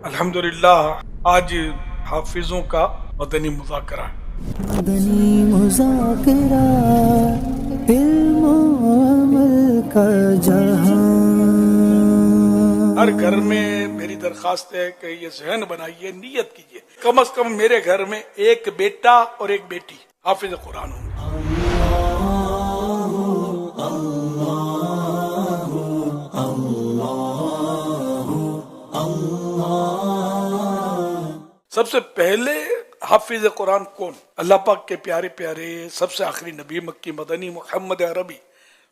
الحمدللہ آج حافظوں کا مدنی مذاکرہ ہے۔ مدنی مذاکرہ علم و عمل کا جہاں۔ ہر گھر میں میری درخواست ہے کہ یہ ذہن بنائیے، نیت کیجیے کم از کم میرے گھر میں ایک بیٹا اور ایک بیٹی حافظ قرآن ہوں گے۔ سب سے پہلے حافظ قرآن کون؟ اللہ پاک کے پیارے پیارے سب سے آخری نبی مکی مدنی محمد عربی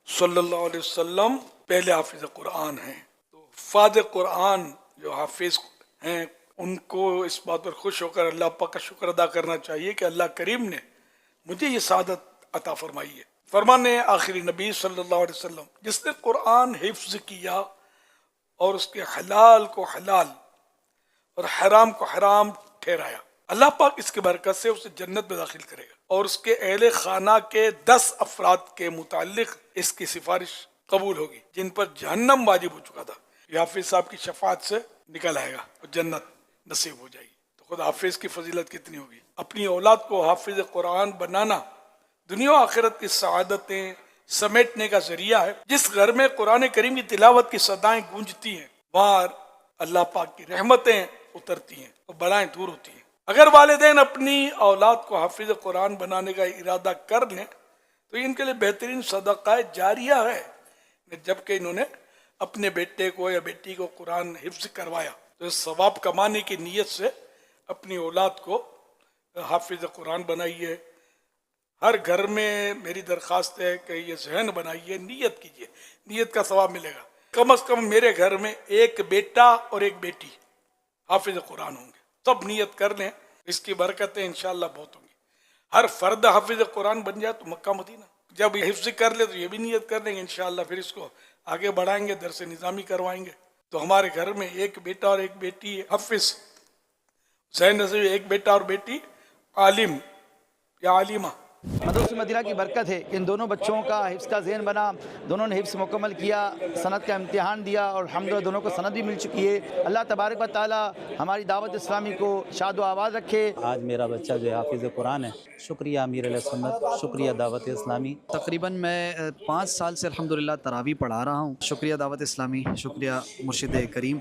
صلی اللہ علیہ وسلم پہلے حافظ قرآن ہیں۔ تو حفاظ قرآن جو حافظ ہیں ان کو اس بات پر خوش ہو کر اللہ پاک کا شکر ادا کرنا چاہیے کہ اللہ کریم نے مجھے یہ سعادت عطا فرمائی ہے۔ فرمانے آخری نبی صلی اللہ علیہ وسلم جس نے قرآن حفظ کیا اور اس کے حلال کو حلال اور حرام کو حرام ٹھہرایا، اللہ پاک اس کی برکت سے اسے جنت میں داخل کرے گا، اور اس کے اہل خانہ کے 10 افراد کے متعلق اس کی سفارش قبول ہوگی جن پر جہنم واجب ہو چکا تھا۔ یہ حافظ صاحب کی شفاعت سے نکل آئے گا اور جنت نصیب ہو جائے گی۔ تو خود حافظ کی فضیلت کتنی ہوگی۔ اپنی اولاد کو حافظ قرآن بنانا دنیا و آخرت کی سعادتیں سمیٹنے کا ذریعہ ہے۔ جس گھر میں قرآن کریم کی تلاوت کی صدائیں گونجتی ہیں وہاں اللہ پاک کی رحمتیں اترتی ہیں اور بلائیں دور ہوتی ہیں۔ اگر والدین اپنی اولاد کو حافظ قرآن بنانے کا ارادہ کر لیں تو ان کے لیے بہترین صدقہ جاریہ ہے، جبکہ انہوں نے اپنے بیٹے کو یا بیٹی کو قرآن حفظ کروایا تو ثواب کمانے کی نیت سے اپنی اولاد کو حافظ قرآن بنائیے۔ ہر گھر میں میری درخواست ہے کہ یہ ذہن بنائیے، نیت کیجیے، نیت کا ثواب ملے گا۔ کم از کم میرے گھر میں ایک بیٹا اور ایک بیٹی حافظ قرآن ہوں گے۔ سب نیت کر لیں، اس کی برکتیں انشاءاللہ بہت ہوں گی۔ ہر فرد حافظ قرآن بن جائے تو مکہ مدینہ، جب یہ حفظ کر لے تو یہ بھی نیت کر لیں گے انشاءاللہ، پھر اس کو آگے بڑھائیں گے، درس نظامی کروائیں گے۔ تو ہمارے گھر میں ایک بیٹا اور ایک بیٹی حافظ، ذہن نصیب ایک بیٹا اور بیٹی عالم یا عالمہ۔ مدرسہ مدینہ کی برکت ہے کہ ان دونوں بچوں کا حفظ کا ذہن بنا، دونوں نے حفظ مکمل کیا، سند کا امتحان دیا اور الحمدللہ دونوں کو سند بھی مل چکی ہے۔ اللہ تبارک و تعالی ہماری دعوت اسلامی کو شاد و آباد رکھے۔ آج میرا بچہ جو ہے حافظ قرآن ہے، شکریہ امیر علیہ سنت، شکریہ دعوت اسلامی۔ تقریباً میں 5 سال سے الحمدللہ تراویح پڑھا رہا ہوں۔ شکریہ دعوت اسلامی، شکریہ مرشد کریم۔